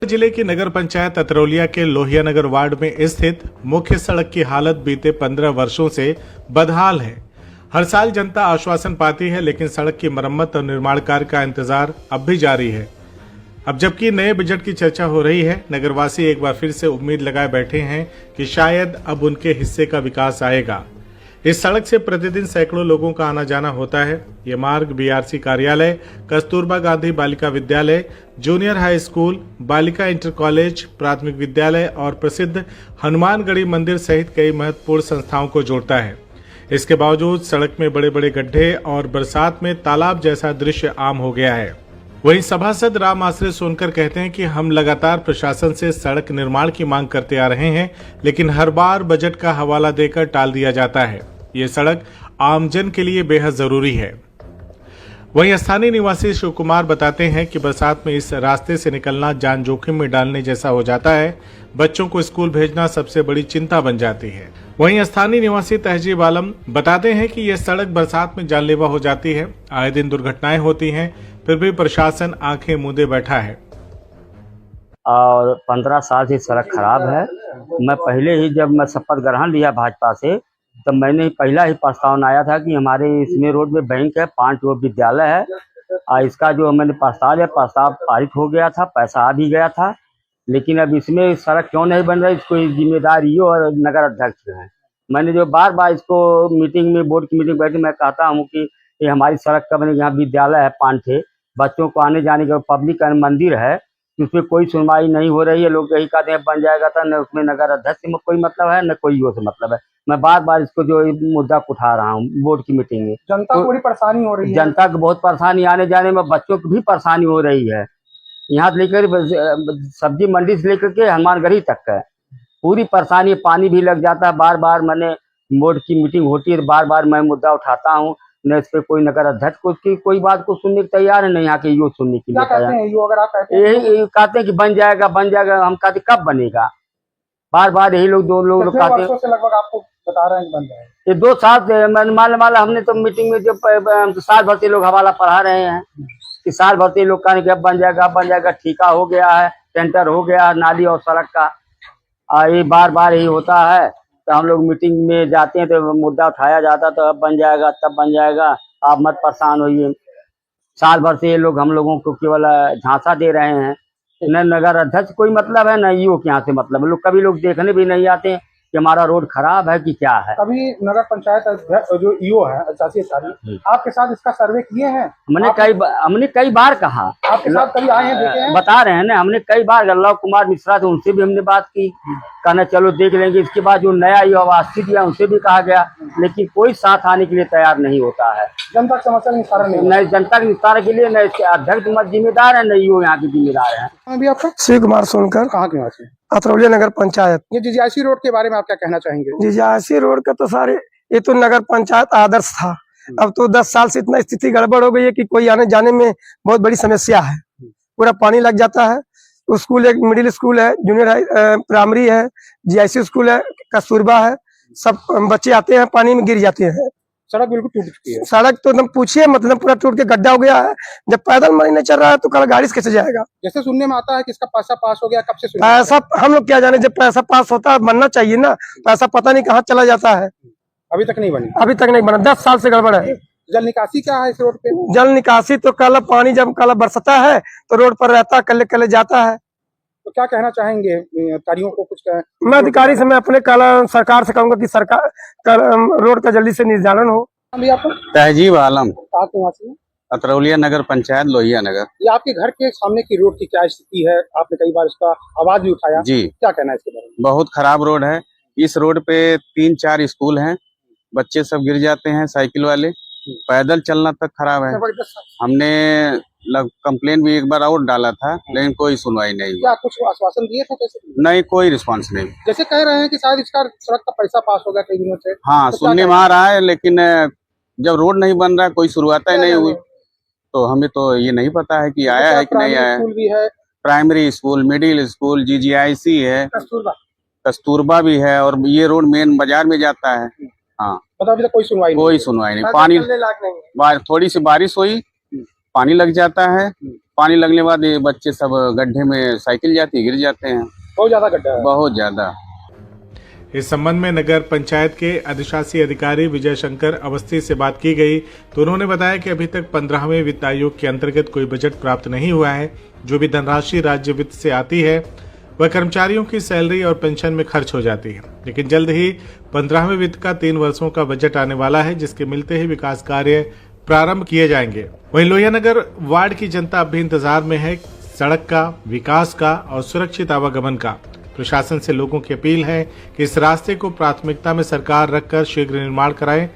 जिले की नगर पंचायत अतरौलिया के लोहिया नगर वार्ड में स्थित मुख्य सड़क की हालत बीते 15 वर्षों से बदहाल है। हर साल जनता आश्वासन पाती है, लेकिन सड़क की मरम्मत और निर्माण कार्य का इंतजार अब भी जारी है। अब जबकि नए बजट की चर्चा हो रही है, नगरवासी एक बार फिर से उम्मीद लगाए बैठे हैं कि शायद अब उनके हिस्से का विकास आएगा। इस सड़क से प्रतिदिन सैकड़ों लोगों का आना जाना होता है। ये मार्ग बीआरसी कार्यालय, Kasturba Gandhi Balika Vidyalaya, junior high school, बालिका इंटर कॉलेज, प्राथमिक विद्यालय और प्रसिद्ध हनुमानगढ़ी मंदिर सहित कई महत्वपूर्ण संस्थाओं को जोड़ता है। इसके बावजूद सड़क में बड़े बड़े गड्ढे और बरसात में तालाब जैसा दृश्य आम हो गया है। वहीं सभासद राम आश्रय सोनकर कहते हैं कि हम लगातार प्रशासन से सड़क निर्माण की मांग करते आ रहे हैं, लेकिन हर बार बजट का हवाला देकर टाल दिया जाता है। ये सड़क आमजन के लिए बेहद जरूरी है। वहीं स्थानीय निवासी शिव कुमार बताते हैं कि बरसात में इस रास्ते से निकलना जान जोखिम में डालने जैसा हो जाता है। बच्चों को स्कूल भेजना सबसे बड़ी चिंता बन जाती है। वहीं स्थानीय निवासी तहजीब आलम बताते हैं कि यह सड़क बरसात में जानलेवा हो जाती है। आए दिन दुर्घटनाएं होती हैं, फिर भी प्रशासन आंखें मूंदे बैठा है। और 15 साल से सड़क खराब है। मैं पहले ही जब मैं शपथ ग्रहण लिया भाजपा से, तब मैंने पहला ही प्रस्ताव आया था कि हमारे इसमें रोड में बैंक है, 5 विद्यालय है, और इसका जो मैंने प्रस्ताव पारित हो गया था, पैसा आ भी गया था। लेकिन अब इसमें सड़क क्यों नहीं बन रही, इसको जिम्मेदार ये और नगर अध्यक्ष है। मैंने जो बार बार इसको मीटिंग में, बोर्ड की मीटिंग बैठी, मैं कहता हूँ कि ये हमारी सड़क का बने, यहाँ विद्यालय है 5 थे, बच्चों को आने जाने का पब्लिक मंदिर है, उसमें कोई सुनवाई नहीं हो रही है। लोग यही कहते हैं बन जाएगा, था न उसमें नगर अध्यक्ष से कोई मतलब है, न कोई से मतलब है। मैं बार बार इसको जो मुद्दा उठा रहा हूँ बोर्ड की मीटिंग में। जनता को बड़ी परेशानी हो रही है, जनता को बहुत परेशानी, आने जाने में बच्चों को भी परेशानी हो रही है। यहाँ से लेकर सब्जी मंडी से लेकर के हनुमानगढ़ी तक है पूरी परेशानी। पानी भी लग जाता है। बार बार मैंने बोर्ड की मीटिंग होती है, बार बार मैं मुद्दा उठाता हूँ, न इस पे कोई नगर अध्यक्ष को उसकी कोई बात को सुनने को तैयार है, नहीं यहाँ के यो सुनने के लिए तैयार। यही कहते हैं कि बन जाएगा बन जाएगा, हम कहते कब बनेगा। बार बार यही लोग, 2 लोग कहते हैं, लगभग आपको बता रहे हैं कि बन जाएगा। ये 2 साल से माला हमने तो मीटिंग में जब साल भर से लोग हवाला पढ़ा रहे हैं कि साल भर से लोग कहने कि अब बन जाएगा, ठीका हो गया है, टेंडर हो गया है नाली और सड़क का। ये बार बार यही होता है। तो हम लोग मीटिंग में जाते हैं तो मुद्दा उठाया जाता, तो अब बन जाएगा, तब बन जाएगा, आप मत परेशान होइए। साल भर से ये लोग हम लोगों को केवल झांसा दे रहे हैं। न नगर अध्यक्ष कोई मतलब है, न ईओ के यहाँ से मतलब है। लोग कभी लोग देखने भी नहीं आते कि हमारा रोड खराब है कि क्या है। कभी नगर पंचायत जो ईओ है, आपके साथ इसका सर्वे किए हैं? हमने कई बार कहा, आपके साथ कभी आए हैं, देखे हैं? बता रहे हैं ना, हमने कई बार लव कुमार मिश्रा थे, उनसे भी हमने बात की, कहना चलो देख लेंगे। इसके बाद जो नया ईओ आवासी दिया, उनसे भी कहा गया, लेकिन कोई साथ आने के लिए तैयार नहीं होता है। जनता की समस्या निस्तारण नहीं, न जनता के निस्तारण के लिए न इसके अध्यक्ष मत जिम्मेदार है, न ईओ यहाँ की जिम्मेदार है। अभी आपका शिव कुमार सोनकर, कहाँ के निवासी? अतरौलिया नगर पंचायत। ये जीजीआईसी रोड के बारे में आप क्या कहना चाहेंगे? जीजीआईसी रोड का तो सारे, ये तो नगर पंचायत आदर्श था। अब तो 10 साल से इतना स्थिति गड़बड़ हो गई है कि कोई आने जाने में बहुत बड़ी समस्या है। पूरा पानी लग जाता है। स्कूल, एक मिडिल स्कूल है, जूनियर हाई प्राइमरी है, जीआईसी स्कूल है, कस्तूरबा है, सब बच्चे आते हैं पानी में गिर जाते हैं। सड़क बिल्कुल टूट चुकी है। सड़क तो एकदम पूछिए, मतलब पूरा टूट के गड्ढा हो गया है। जब पैदल मरी नहीं चल रहा है तो कल गाड़ी से कैसे जाएगा? जैसे सुनने में आता है कि इसका पैसा पास हो गया, कब से पैसा हम लोग क्या जाने, जब पैसा पास होता है बनना चाहिए ना, पैसा पता नहीं कहाँ चला जाता है। अभी तक नहीं बनी? अभी तक नहीं बना, 10 साल से गड़बड़ है। जल निकासी क्या है इस रोड पे? जल निकासी तो कल पानी जब कल बरसता है तो रोड पर रहता है, कल कल जाता है। तो क्या कहना चाहेंगे अधिकारियों को? कुछ मैं अधिकारी से, मैं अपने कल सरकार से कहूंगा कि सरकार रोड का जल्दी से निर्धारण हो। तहजीब आलम, अतरौलिया नगर पंचायत, लोहिया नगर। ये आपके घर के सामने की रोड की क्या स्थिति है? आपने कई बार इसका आवाज भी उठाया जी। क्या कहना है इसके बारे में? बहुत खराब रोड है। इस रोड पे 3-4 स्कूल हैं, बच्चे सब गिर जाते हैं, साइकिल वाले, पैदल चलना तक खराब है। हमने कंप्लेन भी एक बार और डाला था, लेकिन कोई सुनवाई नहीं हुई। क्या कुछ आश्वासन दिए थे? नहीं, कोई रिस्पांस नहीं। जैसे कह रहे हैं कि शायद इसका सड़क का पैसा पास हो गया कई दिनों से। हाँ, तो सुनने में आ रहा है, लेकिन जब रोड नहीं बन रहा, कोई शुरुआत ही नहीं हुई, तो हमें तो ये नहीं पता है कि आया है कि नहीं आया। स्कूल भी है, primary school, middle school, GGIC है, कस्तूरबा भी है, और ये रोड मेन बाजार में जाता है। हाँ, अभी तक कोई सुनवाई नहीं। पानी थोड़ी सी बारिश हुई, पानी लग जाता है, पानी लगने के बाद ये बच्चे सब गड्ढे में साइकिल जाती है, गिर जाते हैं। बहुत ज्यादा गड्ढा है। बहुत ज्यादा। इस संबंध में नगर पंचायत के अधिशासी अधिकारी विजय शंकर अवस्थी से बात की गई तो उन्होंने बताया कि अभी तक 15वें वित्त आयोग के अंतर्गत कोई बजट प्राप्त नहीं हुआ है। जो भी धनराशि राज्य वित्त से आती है वह कर्मचारियों की सैलरी और पेंशन में खर्च हो जाती है, लेकिन जल्द ही 15वें वित्त का 3 वर्षों का बजट आने वाला है, जिसके मिलते ही विकास कार्य प्रारंभ किए जाएंगे। वहीं लोहिया नगर वार्ड की जनता अब भी इंतजार में है सड़क का, विकास का और सुरक्षित आवागमन का। प्रशासन से लोगों की अपील है कि इस रास्ते को प्राथमिकता में सरकार रखकर शीघ्र निर्माण कराएं,